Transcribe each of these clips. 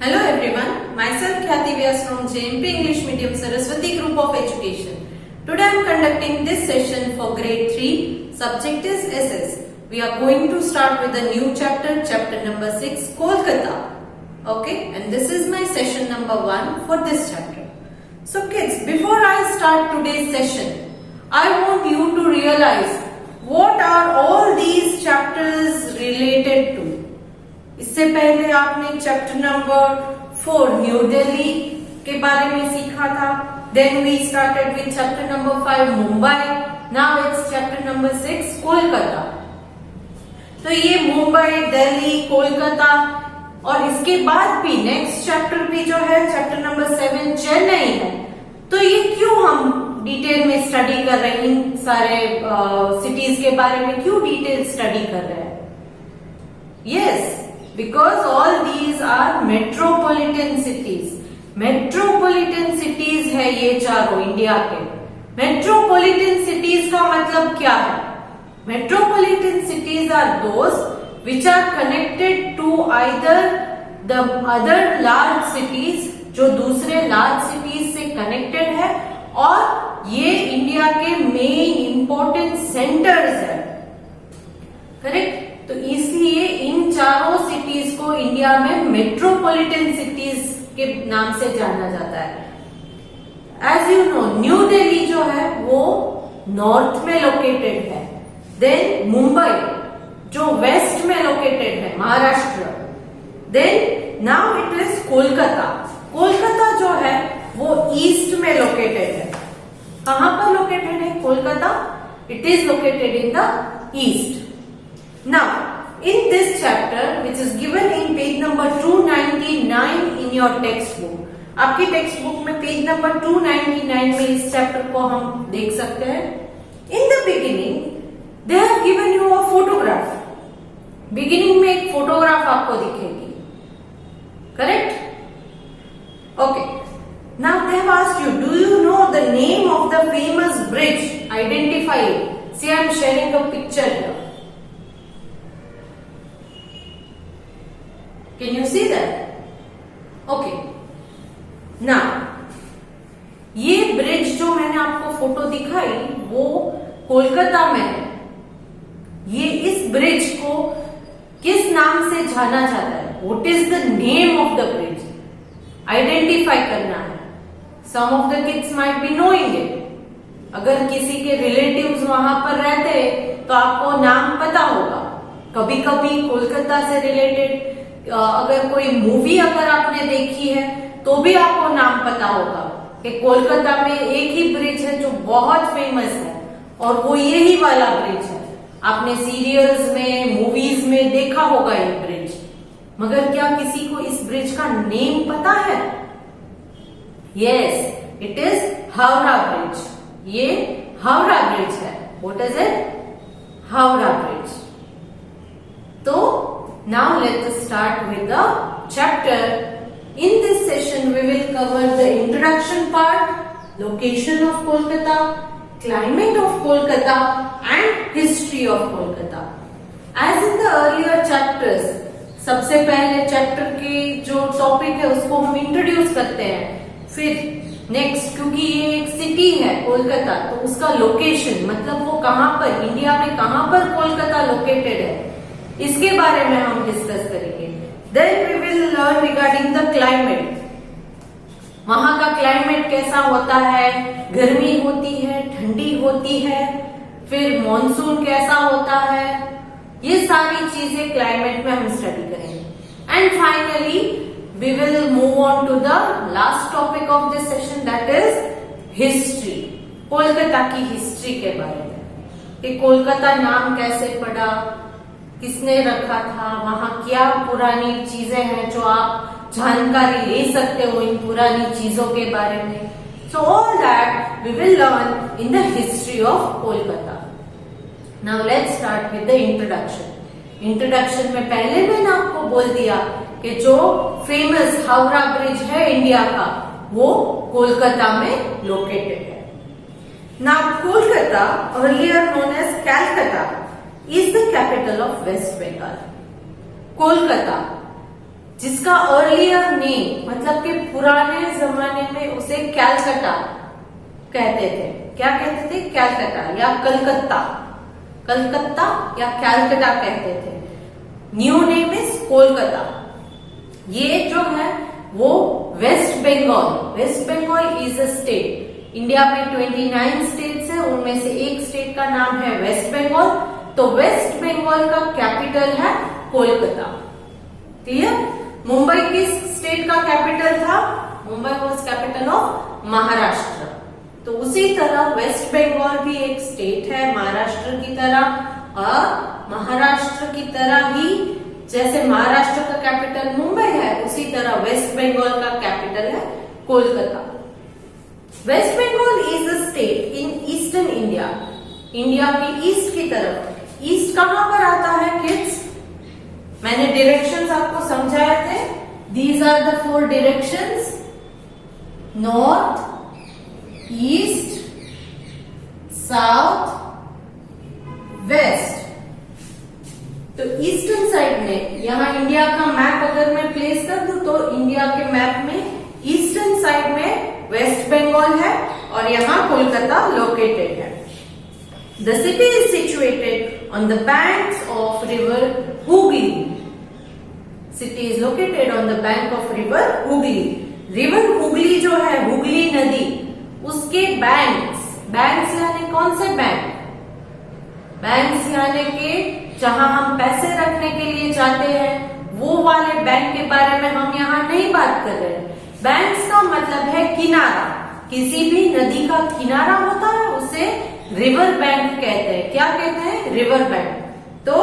Hello everyone, myself Khyati Vyas from JMP English Medium Saraswati Group of Education. Today I am conducting this session for grade 3, subject is SS. We are going to start with a new chapter, chapter number 6, Kolkata. Okay, and this is my session number 1 for this chapter. So kids, before I start today's session, I want you to realize what are all these chapters related to. इससे पहले आपने chapter number 4 new Delhi के बारे में सीखा था. Then we started with chapter number 5 Mumbai. Now it's chapter number 6 Kolkata. तो ये मुंबई, दिल्ली, कोलकाता और इसके बाद भी नेक्स्ट चैप्टर भी जो है चैप्टर नंबर 7 चेन्नई है. तो ये क्यों हम डिटेल में स्टडी कर रहे हैं, इन सारे सिटीज के बारे में क्यों डिटेल स्टडी कर रहे हैं? Yes, because all these are metropolitan cities. metropolitan cities है ये चारों इंडिया के. metropolitan cities का मतलब क्या है? metropolitan cities are those which are connected to either the other large cities, जो दूसरे large cities से connected है, और ये इंडिया के मेन इंपॉर्टेंट सेंटर्स है. करेक्ट? तो इसलिए इन चारों सिटीज को इंडिया में मेट्रोपॉलिटन सिटीज के नाम से जाना जाता है. As you know, New Delhi जो है वो नॉर्थ में लोकेटेड है. देन मुंबई जो वेस्ट में लोकेटेड है, Maharashtra. Then now it is Kolkata. Kolkata जो है वो ईस्ट में लोकेटेड है. कहां पर लोकेटेड है Kolkata? It is located in the east. Now, in this chapter, which is given in page number 299 in your textbook, आपकी टेक्स्ट बुक में पेज नंबर 299 में इस चैप्टर को हम देख सकते हैं. In the beginning, they have given you a photograph. Beginning में एक फोटोग्राफ आपको दिखेगी. Correct? Okay. Now they have asked you, do you know the name of the famous bridge? Identify it. See, I am sharing a picture here. Can you see that? Okay. Now, ये bridge जो मैंने आपको photo दिखाई वो कोलकाता में है. ये इस ब्रिज को किस नाम से जाना जाता है? What is the name of the bridge? Identify करना है. Some of the kids might be knowing it. अगर किसी के रिलेटिव्स वहां पर रहते तो आपको नाम पता होगा. कभी कभी कोलकाता से रिलेटेड अगर कोई मूवी अगर आपने देखी है तो भी आपको नाम पता होगा कि कोलकाता में एक ही ब्रिज है जो बहुत फेमस है और वो यही वाला ब्रिज है. आपने सीरियल्स में, मूवीज में देखा होगा ये ब्रिज. मगर क्या किसी को इस ब्रिज का नेम पता है? Yes, it is Howrah bridge. ये हावड़ा ब्रिज है. What is it? Howrah bridge. तो now let us start with the chapter. In this session we will cover the introduction part, location of Kolkata, climate of Kolkata and history of Kolkata. As in the earlier chapters, सबसे पहले chapter के जो topic है उसको हम introduce करते हैं. फिर नेक्स्ट, क्योंकि ये एक सिटी है कोलकाता, तो उसका लोकेशन मतलब वो कहां पर, इंडिया में कहां पर कोलकाता लोकेटेड है, इसके बारे में हम डिस्कस करेंगे. Then we will learn regarding the climate. वहां का क्लाइमेट कैसा होता है, गर्मी होती है, ठंडी होती है, फिर मॉनसून कैसा होता है, ये सारी चीजें क्लाइमेट में हम स्टडी करेंगे. And finally we will move on to the last topic of this session, that is history. Kolkata की हिस्ट्री के बारे में कि कोलकाता नाम कैसे पड़ा, किसने रखा था, वहां क्या पुरानी चीजें हैं जो आप जानकारी ले सकते हो इन पुरानी चीजों के बारे में. So all that we will learn in the history of Kolkata. Now let's start with the introduction. Introduction में पहले मैंने आपको बोल दिया कि जो फेमस हावड़ा ब्रिज है इंडिया का वो कोलकाता में लोकेटेड है. Now Kolkata, earlier known as Calcutta, is the capital of West Bengal. Kolkata जिसका अर्लियर नेम मतलब कि पुराने जमाने में उसे कैलकटा कहते थे। क्या कहते थे? कैलकटा या कलकत्ता, कलकत्ता या कैलकटा कहते थे। New name is Kolkata. ये जो है वो West Bengal, West Bengal is a state. India में 29 स्टेट्स है, उनमें से एक स्टेट का नाम है वेस्ट बंगाल। तो वेस्ट बंगाल का कैपिटल है कोलकाता। क्लियर? मुंबई किस स्टेट का कैपिटल था? Mumbai was capital of Maharashtra. तो उसी तरह वेस्ट बंगाल भी एक स्टेट है महाराष्ट्र की तरह, और महाराष्ट्र की तरह ही जैसे महाराष्ट्र का कैपिटल मुंबई है, उसी तरह वेस्ट बंगाल का कैपिटल है Kolkata. West Bengal is a state in eastern India, India की ईस्ट की तरफ। ईस्ट कहां पर आता है किड्स? मैंने डायरेक्शंस आपको समझाए थे। These are the 4 directions, north, east, south, west. तो ईस्टर्न साइड में, यहां इंडिया का मैप अगर मैं प्लेस कर दूं तो इंडिया के मैप में ईस्टर्न साइड में वेस्ट बंगाल है और यहां कोलकाता लोकेटेड है। The city is situated on the banks of river Hooghly. City is located on the bank of river Hooghly. River Hooghly जो है, हुगली नदी, उसके बैंक्स, बैंक्स यानी कौन से बैंक? बैंक्स यानी कि जहां हम पैसे रखने के लिए जाते हैं वो वाले बैंक के बारे में हम यहाँ नहीं बात कर रहे हैं। बैंक्स का मतलब है किनारा। किसी भी नदी का किनारा होता है उसे रिवर बैंक कहते हैं। क्या कहते हैं? River bank. तो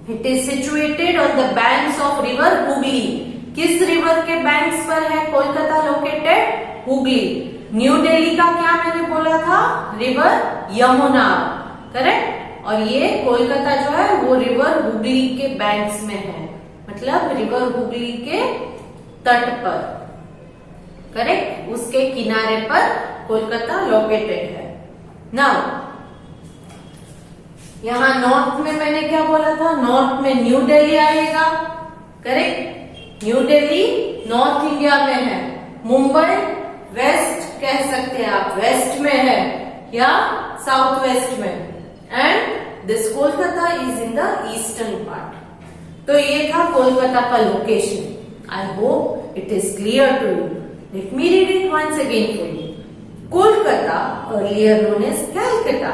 it is situated on the banks of river Hooghly. किस रिवर के बैंक्स पर है कोलकाता लोकेटेड? हुगली। न्यू दिल्ली का क्या मैंने बोला था? River Yamuna, correct. और ये कोलकाता जो है वो रिवर हुगली के बैंक्स में है, मतलब रिवर हुगली के तट पर, करेक्ट, उसके किनारे पर कोलकाता लोकेटेड है। नाउ यहां नॉर्थ में मैंने क्या बोला था? नॉर्थ में न्यू दिल्ली आएगा, correct. New Delhi north India में है। मुंबई वेस्ट कह सकते हैं आप, वेस्ट में है या साउथ वेस्ट में। And this Kolkata is in the eastern part. तो ये था कोलकाता का location. I hope it is clear to you. Let me read it once again for you. Kolkata earlier known as Calcutta.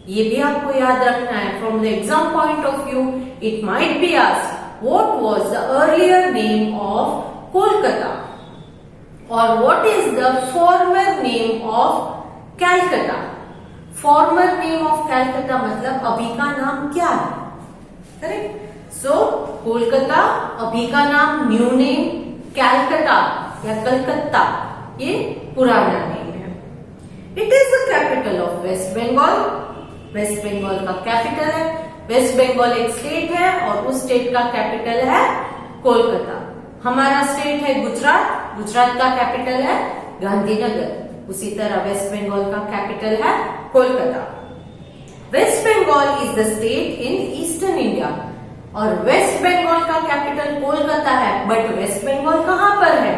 ये भी आपको याद रखना है। From the exam point of view it might be asked what was the earlier name of Kolkata और what is the former name of Calcutta. Farmer name of Calcutta मतलब अभी का नाम क्या है, करेक्ट। सो कोलकाता अभी का नाम, न्यू नेम कैलकटा या कलकत्ता, ये पुराना नेम है। It is the capital of West Bengal. West Bengal का कैपिटल है। वेस्ट बंगाल एक स्टेट है और उस स्टेट का कैपिटल है कोलकाता। हमारा स्टेट है गुजरात, गुजरात का कैपिटल है गांधीनगर। उसी तरह वेस्ट बंगाल का कैपिटल है Kolkata. West Bengal is the state in eastern India और वेस्ट बंगाल का कैपिटल कोलकाता है। बट वेस्ट बंगाल कहां पर है?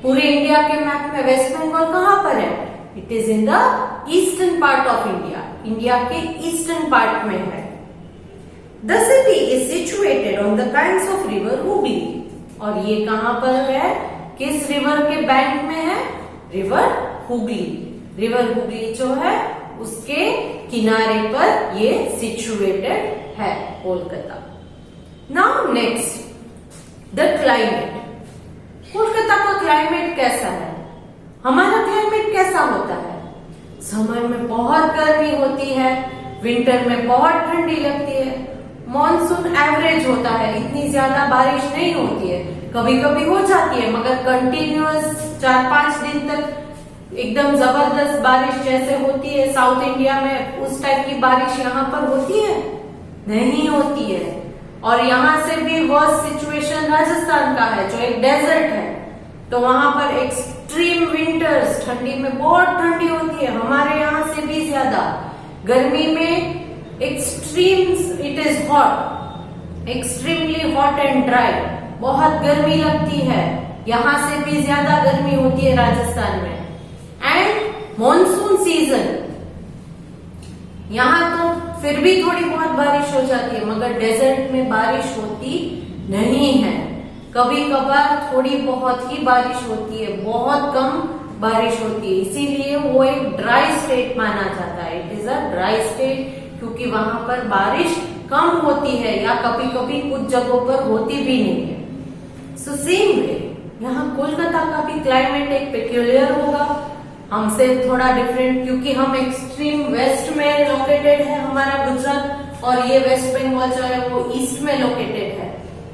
पूरे इंडिया के मैप में वेस्ट बंगाल कहां पर है? It is in the eastern part of India, India के ईस्टर्न पार्ट में है। The city is situated on the banks of river Hooghly. और ये कहां पर है? किस रिवर के बैंक में है? रिवर हुगली। रिवर हुगली जो है उसके किनारे पर ये सिचुएटेड है Kolkata. Now next the climate. Kolkata का क्लाइमेट कैसा है? हमारा क्लाइमेट कैसा होता है? समर में बहुत गर्मी होती है, विंटर में बहुत ठंडी लगती है, मॉनसून एवरेज होता है, इतनी ज्यादा बारिश नहीं होती है, कभी कभी हो जाती है मगर कंटिन्यूअस 4-5 दिन तक एकदम जबरदस्त बारिश जैसे होती है साउथ इंडिया में, उस टाइप की बारिश यहाँ पर होती है? नहीं होती है। और यहाँ से भी वर्स्ट सिचुएशन राजस्थान का है जो एक डेजर्ट है, तो वहां पर एक्सट्रीम विंटर्स, ठंडी में बहुत ठंडी होती है, हमारे यहाँ से भी ज्यादा। गर्मी में extreme, it is hot, extremely hot and dry, बहुत गर्मी लगती है, यहाँ से भी ज्यादा गर्मी होती है राजस्थान में। एंड मॉनसून सीजन, यहाँ तो फिर भी थोड़ी बहुत बारिश हो जाती है, मगर डेजर्ट में बारिश होती नहीं है। कभी कभार थोड़ी बहुत ही बारिश होती है, बहुत कम बारिश होती है, इसीलिए वो एक ड्राई स्टेट माना जाता है। It is a dry state, क्योंकि वहां पर बारिश कम होती है या कभी कभी कुछ जगहों पर होती भी नहीं है। सो सेम वे यहाँ कोलकाता का भी क्लाइमेट एक पेक्यूलियर होगा, हमसे थोड़ा डिफरेंट, क्योंकि हम एक्सट्रीम वेस्ट में लोकेटेड है हमारा गुजरात, और ये वेस्ट बंगाल जो है वो ईस्ट में लोकेटेड है।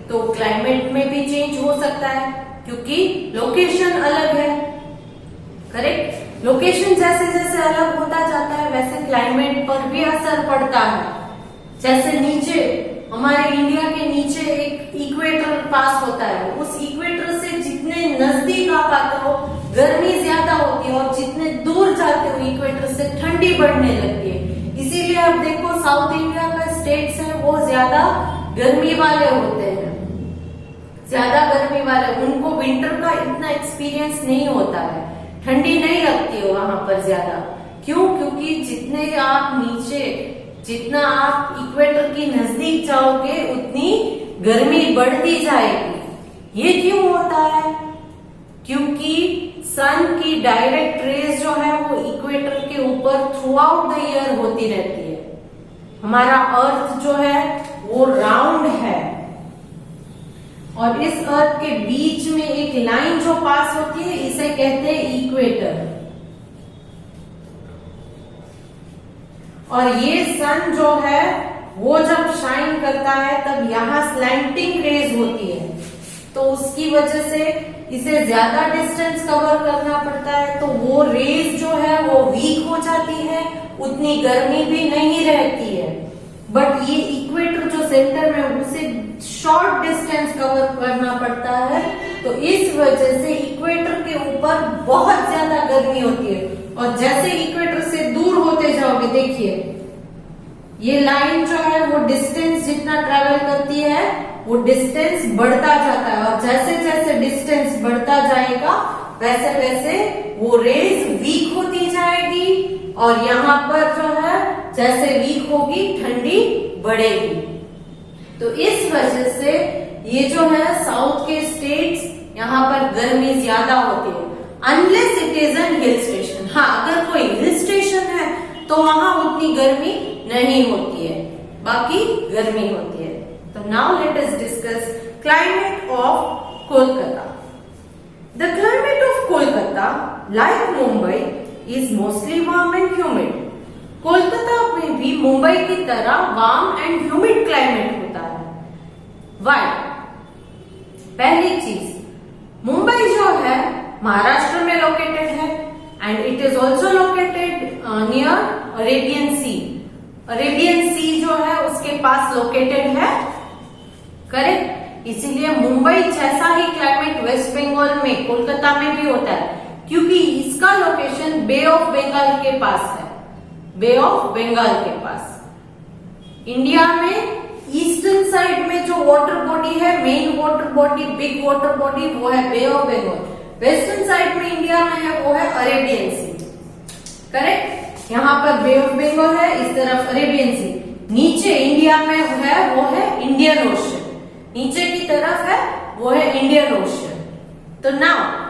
तो क्लाइमेट में भी चेंज हो सकता है, क्योंकि लोकेशन अलग है। करेक्ट, लोकेशन जैसे जैसे अलग होता जाता है वैसे क्लाइमेट पर भी असर पड़ता है। जैसे नीचे हमारे इंडिया के नीचे एक इक्वेटर पास होता है, उस इक्वेटर से जितने नजदीक आप आते हो गर्मी ज्यादा होती है, और जितने दूर जाते हो इक्वेटर से ठंडी बढ़ने लगती है। इसीलिए आप देखो साउथ इंडिया का स्टेट्स है वो ज्यादा गर्मी वाले होते हैं, ज्यादा गर्मी वाले, उनको विंटर का इतना एक्सपीरियंस नहीं होता है, ठंडी नहीं लगती है वहां पर ज्यादा। क्यों? क्योंकि जितने आप नीचे, जितना आप इक्वेटर की नजदीक जाओगे उतनी गर्मी बढ़ती जाएगी। ये क्यों होता है? क्योंकि सन की डायरेक्ट रेज जो है वो इक्वेटर के ऊपर थ्रू आउट द ईयर होती रहती है। हमारा अर्थ जो है वो राउंड है, और इस अर्थ के बीच में एक लाइन जो पास होती है इसे कहते हैं इक्वेटर। और ये सन जो है वो जब शाइन करता है तब यहाँ स्लैंटिंग रेज होती है, तो उसकी वजह से इसे ज्यादा डिस्टेंस कवर करना पड़ता है, तो वो रेज जो है वो वीक हो जाती है, उतनी गर्मी भी नहीं रहती है। बट ये इक्वेटर जो सेंटर में उसे शॉर्ट डिस्टेंस कवर करना पड़ता है, तो इस वजह से इक्वेटर के ऊपर बहुत ज्यादा गर्मी होती है। और जैसे इक्वेटर से दूर होते जाओगे, देखिए ये लाइन जो है वो डिस्टेंस जितना ट्रेवल करती है वो डिस्टेंस बढ़ता जाता है, और जैसे जैसे डिस्टेंस बढ़ता जाएगा वैसे वैसे वो रेज वीक होती जाएगी, और यहाँ पर जो है जैसे वीक होगी ठंडी बढ़ेगी। तो इस वजह से ये जो है साउथ के स्टेट्स, यहाँ पर गर्मी ज्यादा होती है, unless it is an hill station. हाँ, अगर कोई हिल स्टेशन है तो वहां उतनी गर्मी नहीं होती है, बाकी गर्मी होती है। तो now let us discuss climate of Kolkata. The climate of Kolkata, like Mumbai, is mostly warm and humid. Kolkata में भी मुंबई की तरह वार्म एंड ह्यूमिड क्लाइमेट होता है। वाई? पहली चीज, मुंबई जो है महाराष्ट्र में लोकेटेड है, and it is also located near Arabian sea. Arabian sea जो है उसके पास लोकेटेड है, करेक्ट। इसीलिए मुंबई जैसा ही क्लाइमेट वेस्ट बंगाल में, कोलकाता में भी होता है, क्योंकि इसका लोकेशन बे ऑफ बंगाल के पास है, बे ऑफ बंगाल के पास। इंडिया में ईस्टर्न साइड में जो वाटर बॉडी है, main water body, big water body, वो है बे ऑफ बंगाल। वेस्टर्न साइड में इंडिया में है वो है अरेबियन सी, करेक्ट। यहाँ पर बे ऑफ बंगाल है, इस तरफ अरेबियन सी। नीचे इंडिया में है वो है इंडियन ओशन, नीचे की तरफ है वो है इंडियन ओशन। तो नाउ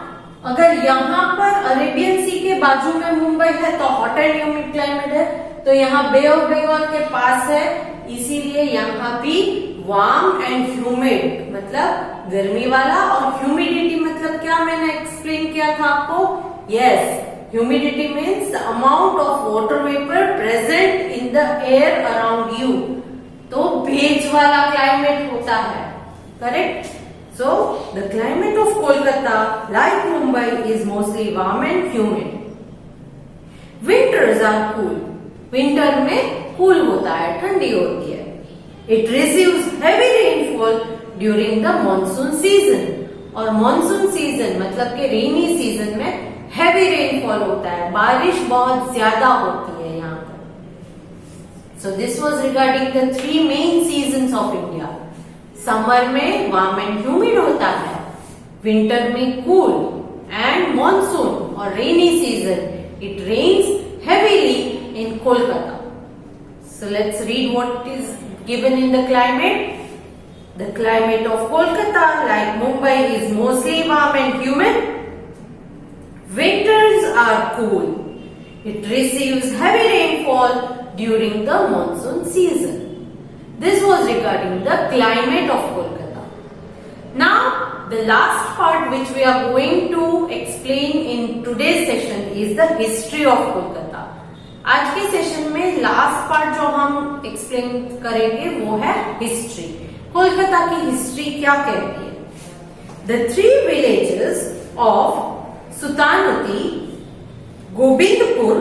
अगर यहाँ पर अरेबियन सी के बाजू में मुंबई है तो हॉट एंड ह्यूमिड क्लाइमेट है, तो यहाँ बे ऑफ बंगाल के पास है, इसीलिए यहाँ भी वार्म एंड ह्यूमिड मतलब गर्मी वाला, और ह्यूमिडिटी मतलब क्या मैंने एक्सप्लेन किया था आपको? Yes, humidity means the amount of water vapour present in the air around you. तो भेज वाला क्लाइमेट होता है, correct. So, the climate of Kolkata, like Mumbai, is mostly warm and humid. Winters are cool. Winter में cool होता है, ठंडी होती है। It receives heavy rainfall during the monsoon season. और monsoon season मतलब कि rainy season में heavy rainfall होता है, बारिश बहुत ज्यादा होती है यहाँ पर। So this was regarding the three main seasons of India. Summer में वार्म एंड ह्यूमिड होता है, विंटर में कूल, एंड मॉनसून और rainy season it rains heavily in Kolkata. So let's read what is given in the climate. The climate of Kolkata, like Mumbai, is mostly warm and humid. Winters are cool. It receives heavy rainfall during the monsoon season. This was regarding the climate of Kolkata. Now, the last part which we are going to explain in today's session is the history of Kolkata. आज के session में last part जो हम explain करेंगे वो है history. Kolkata की history क्या कहती है? The 3 villages of Sutanuti, Govindpur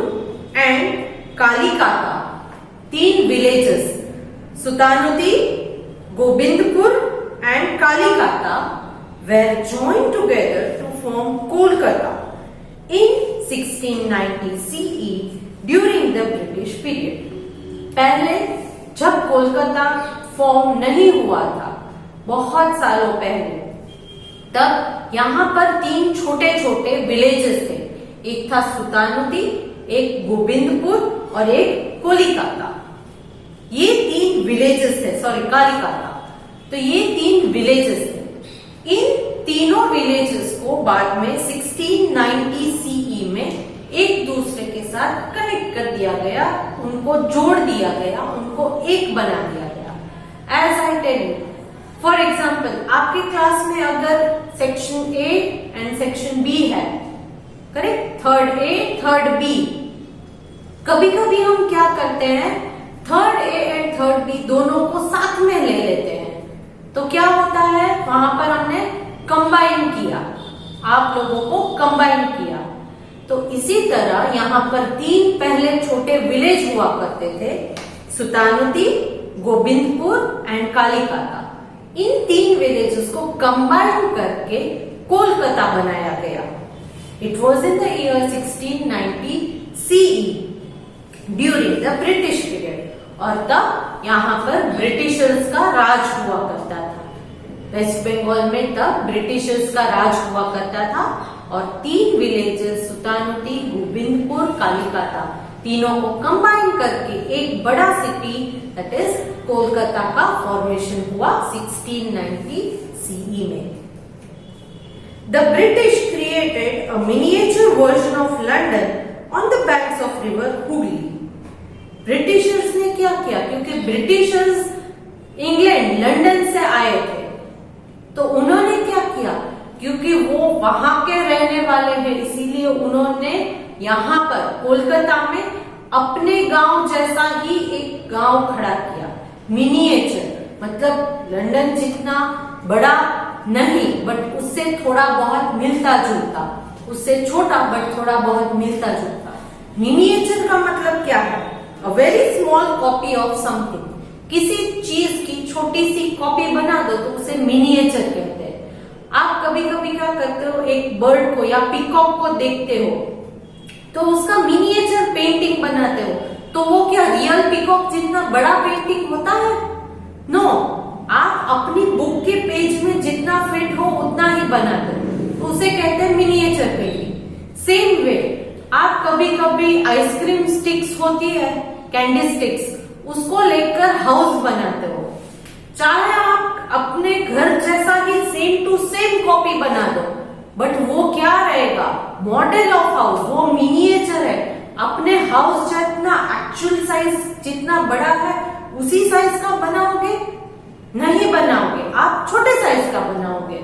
and Kalikata, 3 villages Sutanuti, Govindpur and Kalikata were joined together to form Kolkata in 1690 CE during the British period. पहले जब कोलकाता फॉर्म नहीं हुआ था, बहुत सालों पहले, तब यहाँ पर 3 छोटे छोटे विलेजेस थे. एक था सुतानुती, एक गोविंदपुर और एक कोलिकाता. ये 3 विलेजेस थे, सॉरी कालीकाता. तो ये 3 विलेजेस थे. इन तीनों विलेजेस को बाद में 1690 CE में एक दूसरे के साथ कनेक्ट कर दिया गया, उनको जोड़ दिया गया, उनको एक बना दिया गया. As I tell you, for example, आपके क्लास में अगर section A and section B है, correct, third A third B, कभी कभी हम क्या करते हैं, third A and third B दोनों को साथ में ले लेते हैं. तो क्या होता है, वहां पर हमने कंबाइन किया, आप लोगों को कंबाइन किया. तो इसी तरह यहाँ पर 3 पहले छोटे विलेज हुआ करते थे, सुतानुती, गोविंदपुर एंड कालीकाता. इन 3 विलेजेस को कंबाइन करके कोलकाता बनाया गया. It was in the year 1690 CE during the British period. और तब यहाँ पर ब्रिटिशर्स का राज हुआ करता था. वेस्ट बंगाल में तब ब्रिटिशर्स का राज हुआ करता था. और 3 विलेजेस सुतानुती, गोविंदपुर, कालीकाता, तीनों को कंबाइन करके एक बड़ा सिटी दैट इज कोलकाता का फॉर्मेशन हुआ 1690 CE में. The British created a miniature version of London on the banks of river Hooghly. Britishers ने क्या किया, क्योंकि ब्रिटिशर्स इंग्लैंड, लंदन से आए थे, तो उन्होंने क्या किया, क्योंकि वो वहां के रहने वाले हैं, इसीलिए उन्होंने यहाँ पर कोलकाता में अपने गांव जैसा ही एक गांव खड़ा किया. मिनिएचर मतलब लंदन जितना बड़ा नहीं, बट उससे थोड़ा बहुत मिलता जुलता, उससे छोटा बट थोड़ा बहुत मिलता जुलता. मिनिएचर का मतलब क्या है, a very small copy of something. किसी चीज की छोटी सी कॉपी बना दो तो उसे मिनिएचर कहते हैं. आप कभी कभी क्या करते हो, एक बर्ड को या पीकॉक को देखते हो तो उसका मिनिएचर पेंटिंग बनाते हो, तो वो क्या रियल पीकॉक जितना बड़ा पेंटिंग होता है? नो, आप अपनी बुक के पेज में जितना फिट हो उतना ही बनाते हो, तो उसे कहते हैं मिनिएचर पेंटिंग. सेम वे आप कभी कभी आइसक्रीम स्टिक्स होती है, कैंडी स्टिक्स, उसको लेकर हाउस बनाते हो. चाहे आप अपने घर जैसा ही सेम टू सेम कॉपी बना दो, बट वो क्या रहेगा, मॉडल ऑफ हाउस, वो मिनिएचर है. अपने हाउस जितना एक्चुअल साइज जितना बड़ा है उसी साइज का बनाओगे? नहीं बनाओगे, आप छोटे साइज का बनाओगे,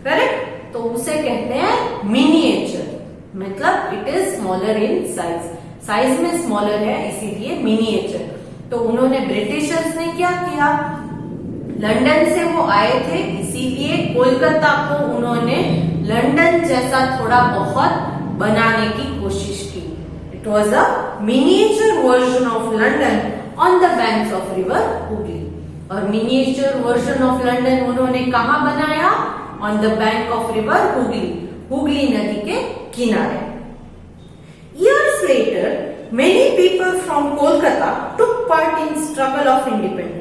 करेक्ट. तो उसे कहते हैं मिनिएचर, मतलब it is smaller in size, size में स्मॉलर है इसीलिए मिनिएचर. तो उन्होंने, ब्रिटिशर्स ने क्या किया, लंदन से वो आए थे, इसीलिए कोलकाता को उन्होंने लंदन जैसा थोड़ा बहुत बनाने की कोशिश की. It was a miniature version of London on the banks of river Hooghly. और मिनिएचर वर्जन ऑफ लंदन उन्होंने कहा बनाया? On the bank of river Hooghly, Hooghly नदी के किनारे. Years later, many people from Kolkata took part in struggle of independence.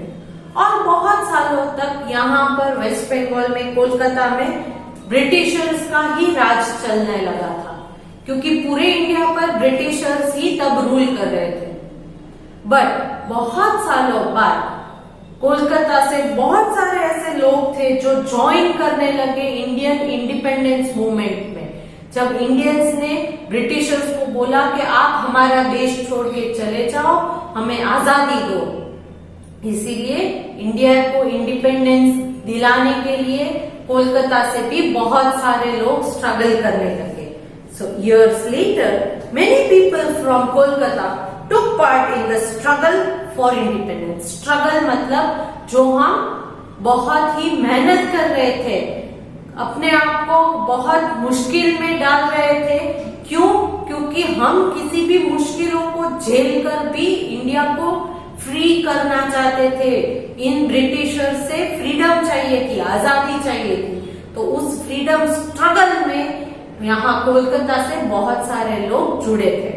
और बहुत सालों तक यहाँ पर वेस्ट बंगाल में, कोलकाता में ब्रिटिशर्स का ही राज चलने लगा था, क्योंकि पूरे इंडिया पर ब्रिटिशर्स ही तब रूल कर रहे थे। बट बहुत सालों बाद कोलकाता से बहुत सारे ऐसे लोग थे जो ज्वाइन करने लगे इंडियन इंडिपेंडेंस मूवमेंट में। जब इंडियंस ने ब्रिटिशर्स को बोला कि आप हमारा देश छोड़ के चले जाओ, हमें आजादी दो, इसीलिए इंडिया को इंडिपेंडेंस दिलाने के लिए कोलकाता से भी बहुत सारे लोग स्ट्रगल करने लगे। सो years later, many people from Kolkata took part in the struggle for independence. Struggle मतलब जो हम बहुत ही मेहनत कर रहे थे, अपने आप को बहुत मुश्किल में डाल रहे थे। क्यों? क्योंकि हम किसी भी मुश्किलों को झेल कर भी इंडिया को फ्री करना चाहते थे। इन ब्रिटिशर से फ्रीडम चाहिए थी, आजादी चाहिए थी। तो उस फ्रीडम स्ट्रगल में यहाँ कोलकाता से बहुत सारे लोग जुड़े थे।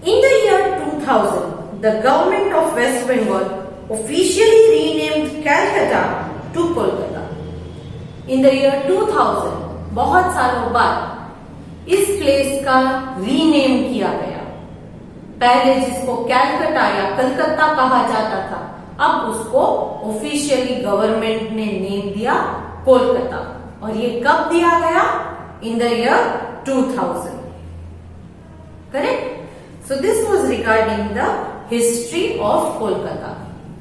In the year 2000, the government of West Bengal officially renamed Calcutta to Kolkata. In the year 2000, बहुत सालों बाद इस प्लेस का रीनेम किया गया। पहले जिसको कैलकटा या कलकत्ता कहा जाता था, अब उसको ऑफिशियली गवर्नमेंट ने नेम दिया कोलकाता। और ये कब दिया गया? इन the year 2000। Correct? So this was regarding the history of Kolkata.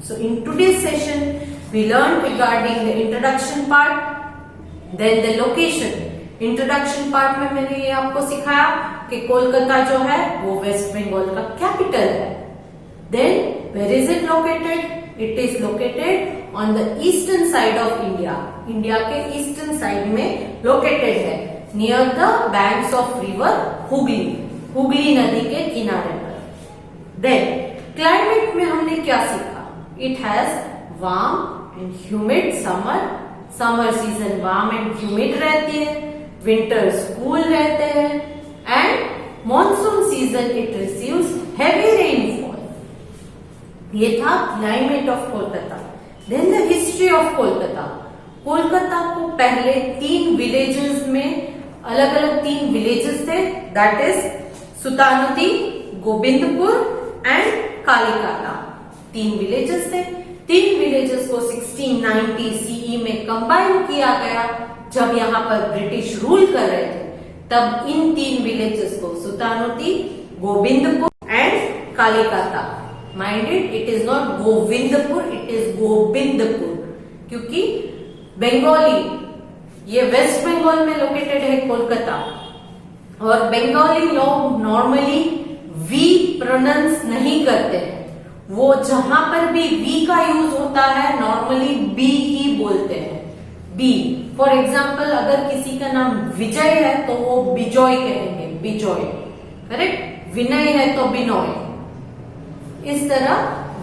So in today's session, we learned regarding the introduction part, then the location. Introduction part में मैंने ये आपको सिखाया कि कोलकाता जो है वो वेस्ट बंगाल का कैपिटल है। Then where is it located? It is located on the eastern side of India. India के ईस्टर्न साइड में लोकेटेड है, near the banks of river Hooghly, Hooghly नदी के किनारे पर। देन क्लाइमेट में हमने क्या सीखा? It has warm and humid summer. Summer season warm and humid रहती है, विंटर्स कूल रहते हैं, and monsoon season it receives heavy rainfall. ये था climate of Kolkata. Then the history of Kolkata. Kolkata को पहले 3 विलेजेस में, अलग अलग 3 विलेजेस थे, that is Sutanuti, Govindpur and Kalikata. 3 villages थे। 3 विलेजेस को 1690 सीई में कंबाइन किया गया। जब यहाँ पर ब्रिटिश रूल कर रहे थे, तब इन 3 विलेजेस को Sutanuti, Govindpur and Kalikata. Mind it, it is not Govindpur, it is Govindpur, क्योंकि बंगाली, ये वेस्ट बंगाल में लोकेटेड है कोलकाता, और बंगाली लोग नॉर्मली वी प्रोनाउंस नहीं करते हैं। वो जहां पर भी वी का यूज होता है नॉर्मली बी ही बोलते हैं, बी। फॉर एग्जाम्पल, अगर किसी का नाम विजय है तो वो बिजॉय कहेंगे, बिजॉय। करेक्ट? विनय है तो बिनोय। इस तरह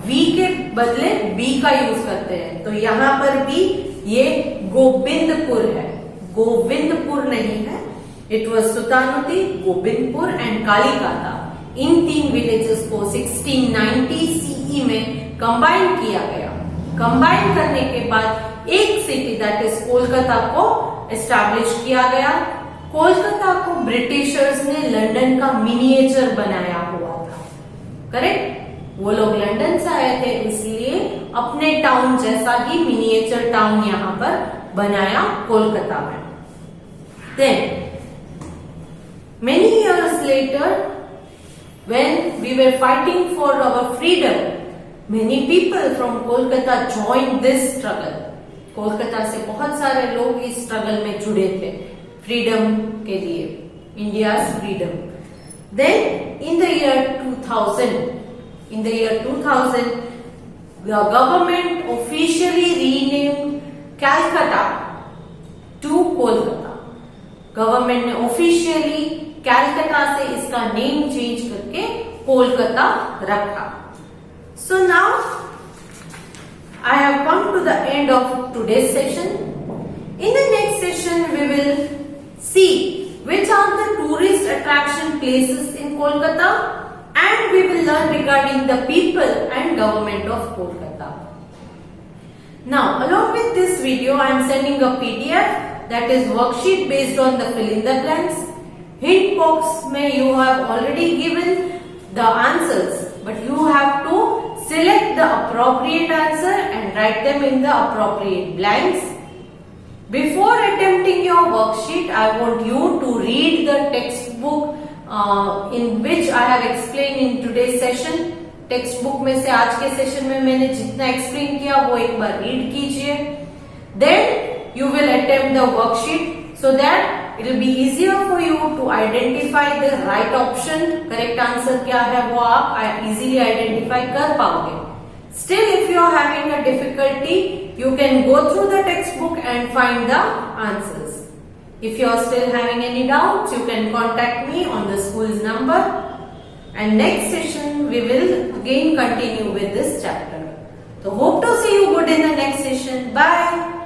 वी के बदले बी का यूज करते हैं। तो यहाँ पर भी ये गोविंदपुर है, गोविंदपुर नहीं है। It was Sutanuti, Govindpur and Kalikata. इन 3 विलेजेस को 1690 सीई में कंबाइन किया गया। कंबाइन करने के बाद एक सिटी दैट इज कोलकाता को एस्टैब्लिश किया गया। कोलकाता को ब्रिटिशर्स ने लंदन का मिनिएचर बनाया हुआ था। करेक्ट? वो लोग लंदन से आए थे, इसलिए अपने टाउन जैसा ही मिनिएचर टाउन यहाँ पर बनाया कोलकाता में। Then many years later, when we were fighting for our freedom, many people from Kolkata joined this struggle. Kolkata से बहुत सारे लोग इस स्ट्रगल में जुड़े थे फ्रीडम के लिए, India's freedom. Then in the year 2000, the government officially renamed Calcutta to Kolkata. Government ने ऑफिशियली कैलकाटा से इसका नेम चेंज करके कोलकाता रखा। So now I have come to the end of today's session. In the next session, we will see which are the tourist attraction places in Kolkata, and we will learn regarding the people and government of Kolkata. Now, along with this video, I am sending a PDF that is worksheet based on the fill in the blanks. Hint box mein you have already given the answers, but you have to select the appropriate answer and write them in the appropriate blanks. Before attempting your worksheet, I want you to read the textbook in which I have explained in today's session. Text book में से आज के session में मैंने जितना explain किया वो एक बार रीड कीजिए. Then you will attempt the worksheet so that it will be easier for you to identify the right option. Correct answer क्या है वो आप इजीली आइडेंटिफाई कर पाओगे. Still if you are having a difficulty you can go through the textbook and find the answers. If you are still having any doubts, you can contact me on the school's number. And next session we will again continue with this chapter. So hope to see you good in the next session. Bye.